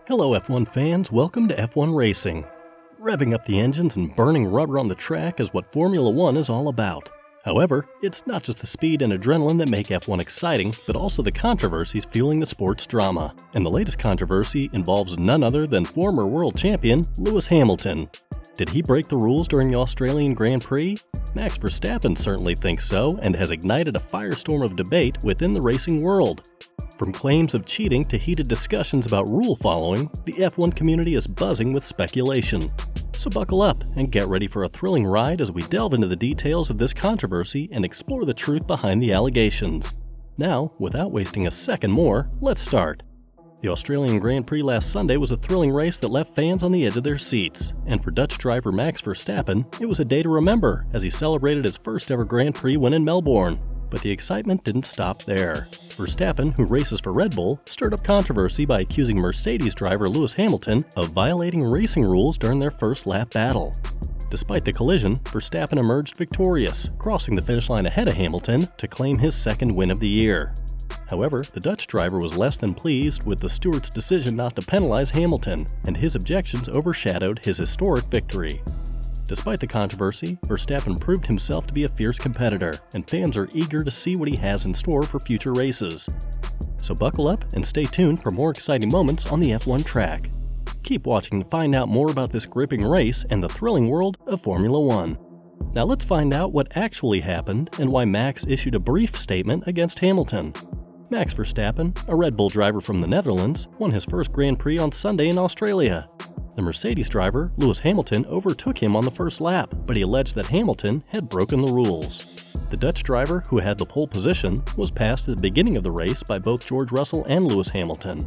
Hello F1 fans, welcome to F1 Racing. Revving up the engines and burning rubber on the track is what Formula 1 is all about. However, it's not just the speed and adrenaline that make F1 exciting, but also the controversies fueling the sport's drama. And the latest controversy involves none other than former world champion Lewis Hamilton. Did he break the rules during the Australian Grand Prix? Max Verstappen certainly thinks so and has ignited a firestorm of debate within the racing world. From claims of cheating to heated discussions about rule following, the F1 community is buzzing with speculation. So buckle up and get ready for a thrilling ride as we delve into the details of this controversy and explore the truth behind the allegations. Now, without wasting a second more, let's start. The Australian Grand Prix last Sunday was a thrilling race that left fans on the edge of their seats, and for Dutch driver Max Verstappen, it was a day to remember as he celebrated his first ever Grand Prix win in Melbourne. But the excitement didn't stop there. Verstappen, who races for Red Bull, stirred up controversy by accusing Mercedes driver Lewis Hamilton of violating racing rules during their first lap battle. Despite the collision, Verstappen emerged victorious, crossing the finish line ahead of Hamilton to claim his second win of the year. However, the Dutch driver was less than pleased with the steward's decision not to penalize Hamilton, and his objections overshadowed his historic victory. Despite the controversy, Verstappen proved himself to be a fierce competitor, and fans are eager to see what he has in store for future races. So buckle up and stay tuned for more exciting moments on the F1 track. Keep watching to find out more about this gripping race and the thrilling world of Formula 1. Now let's find out what actually happened and why Max issued a brief statement against Hamilton. Max Verstappen, a Red Bull driver from the Netherlands, won his first Grand Prix on Sunday in Australia. The Mercedes driver, Lewis Hamilton, overtook him on the first lap, but he alleged that Hamilton had broken the rules. The Dutch driver, who had the pole position, was passed at the beginning of the race by both George Russell and Lewis Hamilton.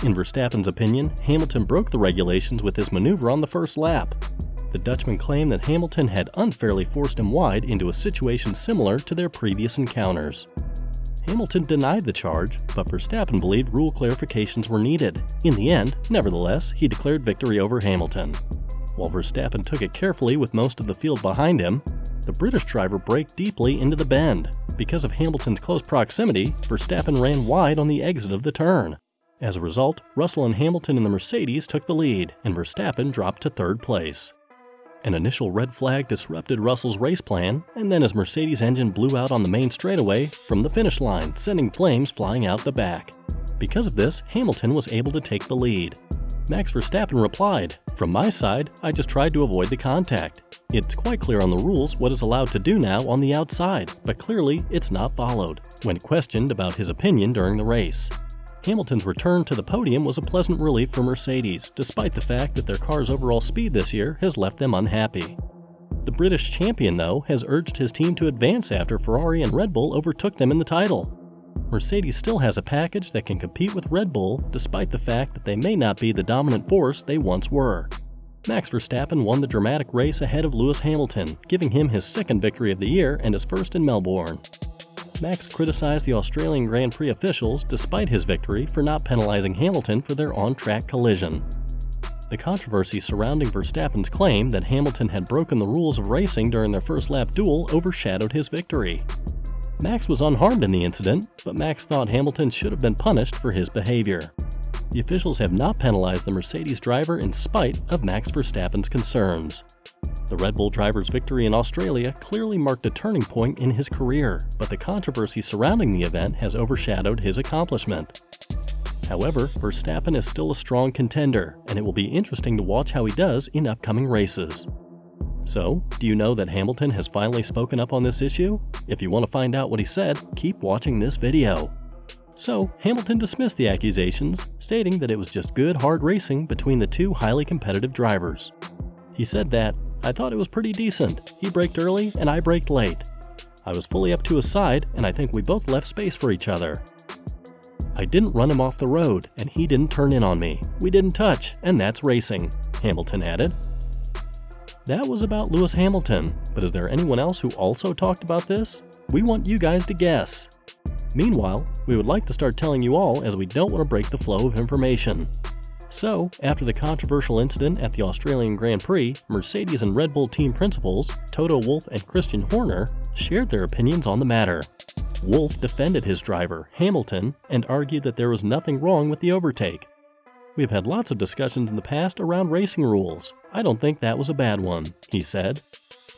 In Verstappen's opinion, Hamilton broke the regulations with his maneuver on the first lap. The Dutchman claimed that Hamilton had unfairly forced him wide into a situation similar to their previous encounters. Hamilton denied the charge, but Verstappen believed rule clarifications were needed. In the end, nevertheless, he declared victory over Hamilton. While Verstappen took it carefully with most of the field behind him, the British driver braked deeply into the bend. Because of Hamilton's close proximity, Verstappen ran wide on the exit of the turn. As a result, Russell and Hamilton in the Mercedes took the lead, and Verstappen dropped to third place. An initial red flag disrupted Russell's race plan, and then his Mercedes engine blew out on the main straightaway from the finish line, sending flames flying out the back. Because of this, Hamilton was able to take the lead. Max Verstappen replied, "From my side, I just tried to avoid the contact. It's quite clear on the rules what is allowed to do now on the outside, but clearly it's not followed," when questioned about his opinion during the race. Hamilton's return to the podium was a pleasant relief for Mercedes, despite the fact that their car's overall speed this year has left them unhappy. The British champion, though, has urged his team to advance after Ferrari and Red Bull overtook them in the title. Mercedes still has a package that can compete with Red Bull, despite the fact that they may not be the dominant force they once were. Max Verstappen won the dramatic race ahead of Lewis Hamilton, giving him his second victory of the year and his first in Melbourne. Max criticized the Australian Grand Prix officials despite his victory for not penalizing Hamilton for their on-track collision. The controversy surrounding Verstappen's claim that Hamilton had broken the rules of racing during their first lap duel overshadowed his victory. Max was unharmed in the incident, but Max thought Hamilton should have been punished for his behavior. The officials have not penalized the Mercedes driver in spite of Max Verstappen's concerns. The Red Bull driver's victory in Australia clearly marked a turning point in his career, but the controversy surrounding the event has overshadowed his accomplishment. However, Verstappen is still a strong contender, and it will be interesting to watch how he does in upcoming races. So, do you know that Hamilton has finally spoken up on this issue? If you want to find out what he said, keep watching this video. So, Hamilton dismissed the accusations, stating that it was just good, hard racing between the two highly competitive drivers. He said that, "I thought it was pretty decent. He braked early and I braked late. I was fully up to his side and I think we both left space for each other. I didn't run him off the road and he didn't turn in on me. We didn't touch, and that's racing," Hamilton added. That was about Lewis Hamilton, but is there anyone else who also talked about this? We want you guys to guess. Meanwhile, we would like to start telling you all as we don't want to break the flow of information. So, after the controversial incident at the Australian Grand Prix, Mercedes and Red Bull team principals, Toto Wolff and Christian Horner, shared their opinions on the matter. Wolff defended his driver, Hamilton, and argued that there was nothing wrong with the overtake. "We've had lots of discussions in the past around racing rules. I don't think that was a bad one," he said.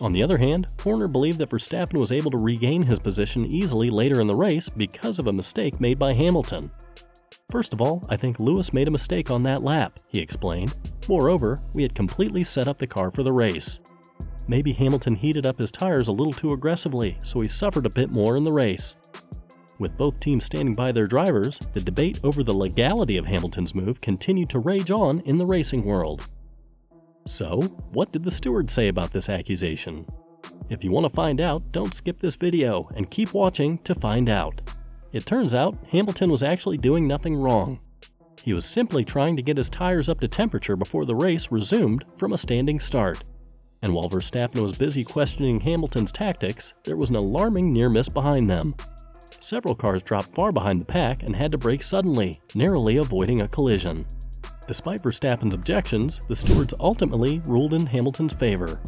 On the other hand, Horner believed that Verstappen was able to regain his position easily later in the race because of a mistake made by Hamilton. "First of all, I think Lewis made a mistake on that lap," he explained. "Moreover, we had completely set up the car for the race. Maybe Hamilton heated up his tires a little too aggressively, so he suffered a bit more in the race." With both teams standing by their drivers, the debate over the legality of Hamilton's move continued to rage on in the racing world. So, what did the stewards say about this accusation? If you want to find out, don't skip this video and keep watching to find out. It turns out Hamilton was actually doing nothing wrong. He was simply trying to get his tires up to temperature before the race resumed from a standing start. And while Verstappen was busy questioning Hamilton's tactics, there was an alarming near miss behind them. Several cars dropped far behind the pack and had to brake suddenly, narrowly avoiding a collision. Despite Verstappen's objections, the stewards ultimately ruled in Hamilton's favor.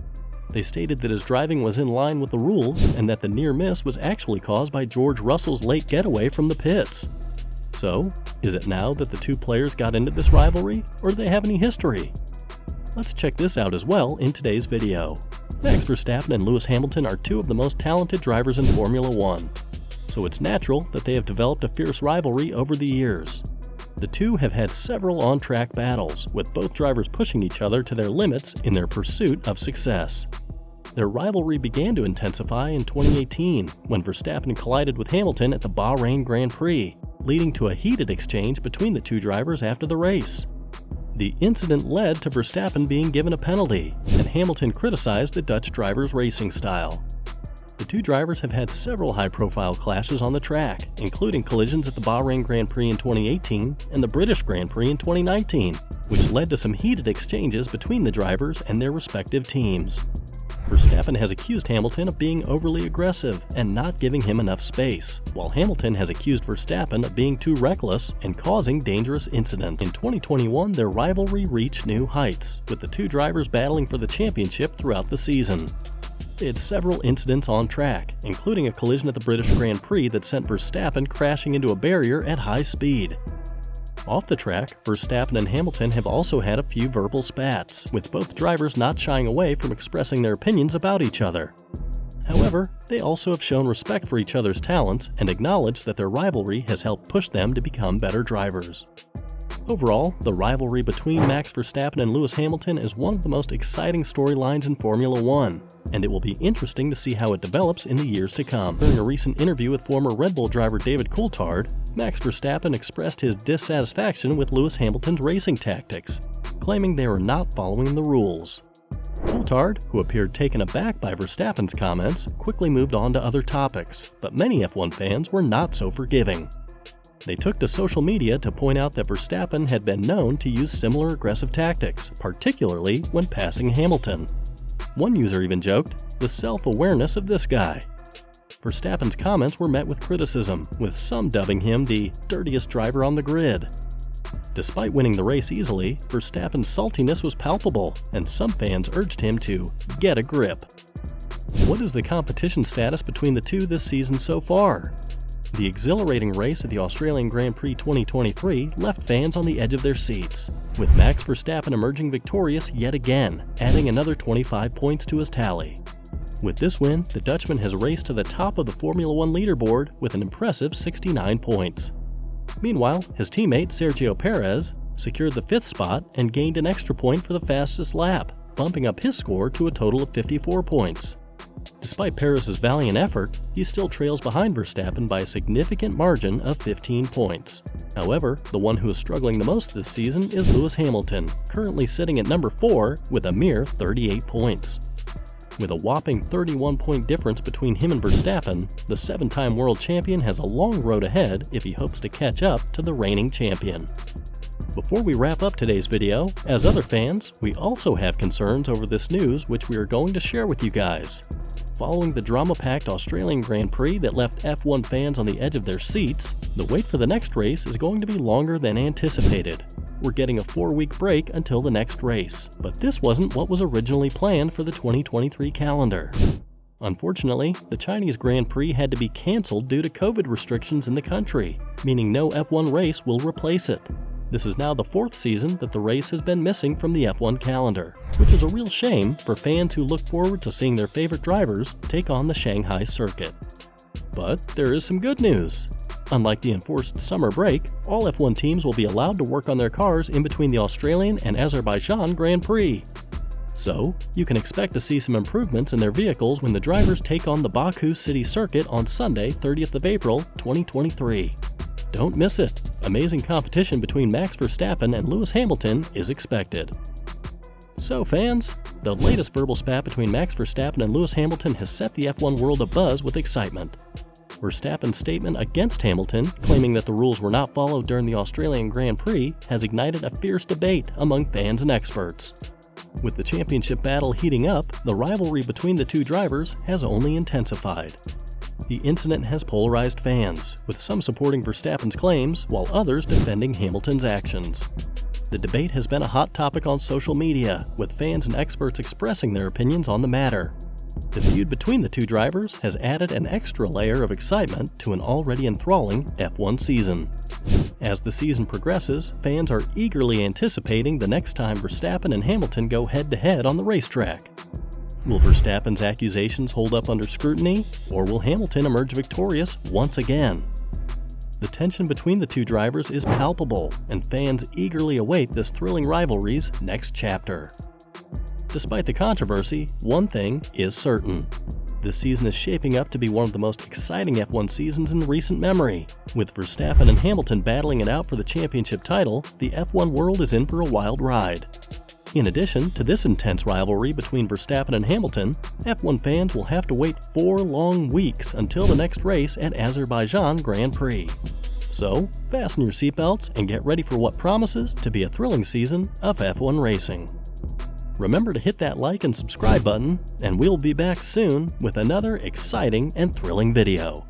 They stated that his driving was in line with the rules and that the near miss was actually caused by George Russell's late getaway from the pits. So, is it now that the two players got into this rivalry, or do they have any history? Let's check this out as well in today's video. Max Verstappen and Lewis Hamilton are two of the most talented drivers in Formula 1, so it's natural that they have developed a fierce rivalry over the years. The two have had several on-track battles, with both drivers pushing each other to their limits in their pursuit of success. Their rivalry began to intensify in 2018, when Verstappen collided with Hamilton at the Bahrain Grand Prix, leading to a heated exchange between the two drivers after the race. The incident led to Verstappen being given a penalty, and Hamilton criticized the Dutch driver's racing style. The two drivers have had several high-profile clashes on the track, including collisions at the Bahrain Grand Prix in 2018 and the British Grand Prix in 2019, which led to some heated exchanges between the drivers and their respective teams. Verstappen has accused Hamilton of being overly aggressive and not giving him enough space, while Hamilton has accused Verstappen of being too reckless and causing dangerous incidents. In 2021, their rivalry reached new heights, with the two drivers battling for the championship throughout the season. They had several incidents on track, including a collision at the British Grand Prix that sent Verstappen crashing into a barrier at high speed. Off the track, Verstappen and Hamilton have also had a few verbal spats, with both drivers not shying away from expressing their opinions about each other. However, they also have shown respect for each other's talents and acknowledged that their rivalry has helped push them to become better drivers. Overall, the rivalry between Max Verstappen and Lewis Hamilton is one of the most exciting storylines in Formula 1, and it will be interesting to see how it develops in the years to come. During a recent interview with former Red Bull driver David Coulthard, Max Verstappen expressed his dissatisfaction with Lewis Hamilton's racing tactics, claiming they were not following the rules. Coulthard, who appeared taken aback by Verstappen's comments, quickly moved on to other topics, but many F1 fans were not so forgiving. They took to social media to point out that Verstappen had been known to use similar aggressive tactics, particularly when passing Hamilton. One user even joked, "The self-awareness of this guy." Verstappen's comments were met with criticism, with some dubbing him the dirtiest driver on the grid. Despite winning the race easily, Verstappen's saltiness was palpable, and some fans urged him to get a grip. What is the competition status between the two this season so far? The exhilarating race at the Australian Grand Prix 2023 left fans on the edge of their seats, with Max Verstappen emerging victorious yet again, adding another 25 points to his tally. With this win, the Dutchman has raced to the top of the Formula 1 leaderboard with an impressive 69 points. Meanwhile, his teammate Sergio Perez secured the 5th spot and gained an extra point for the fastest lap, bumping up his score to a total of 54 points. Despite Perez's valiant effort, he still trails behind Verstappen by a significant margin of 15 points. However, the one who is struggling the most this season is Lewis Hamilton, currently sitting at number 4 with a mere 38 points. With a whopping 31-point difference between him and Verstappen, the 7-time world champion has a long road ahead if he hopes to catch up to the reigning champion. Before we wrap up today's video, as other fans, we also have concerns over this news which we are going to share with you guys. Following the drama-packed Australian Grand Prix that left F1 fans on the edge of their seats, the wait for the next race is going to be longer than anticipated. We're getting a 4-week break until the next race, but this wasn't what was originally planned for the 2023 calendar. Unfortunately, the Chinese Grand Prix had to be cancelled due to COVID restrictions in the country, meaning no F1 race will replace it. This is now the 4th season that the race has been missing from the F1 calendar, which is a real shame for fans who look forward to seeing their favorite drivers take on the Shanghai circuit. But there is some good news. Unlike the enforced summer break, all F1 teams will be allowed to work on their cars in between the Australian and Azerbaijan Grand Prix. So, you can expect to see some improvements in their vehicles when the drivers take on the Baku City Circuit on Sunday, 30th of April, 2023. Don't miss it! Amazing competition between Max Verstappen and Lewis Hamilton is expected. So fans, the latest verbal spat between Max Verstappen and Lewis Hamilton has set the F1 world abuzz with excitement. Verstappen's statement against Hamilton, claiming that the rules were not followed during the Australian Grand Prix, has ignited a fierce debate among fans and experts. With the championship battle heating up, the rivalry between the two drivers has only intensified. The incident has polarized fans, with some supporting Verstappen's claims while others defending Hamilton's actions. The debate has been a hot topic on social media, with fans and experts expressing their opinions on the matter. The feud between the two drivers has added an extra layer of excitement to an already enthralling F1 season. As the season progresses, fans are eagerly anticipating the next time Verstappen and Hamilton go head-to-head on the racetrack. Will Verstappen's accusations hold up under scrutiny, or will Hamilton emerge victorious once again? The tension between the two drivers is palpable, and fans eagerly await this thrilling rivalry's next chapter. Despite the controversy, one thing is certain. This season is shaping up to be one of the most exciting F1 seasons in recent memory. With Verstappen and Hamilton battling it out for the championship title, the F1 world is in for a wild ride. In addition to this intense rivalry between Verstappen and Hamilton, F1 fans will have to wait 4 long weeks until the next race at Azerbaijan Grand Prix. So, fasten your seatbelts and get ready for what promises to be a thrilling season of F1 racing. Remember to hit that like and subscribe button, and we'll be back soon with another exciting and thrilling video.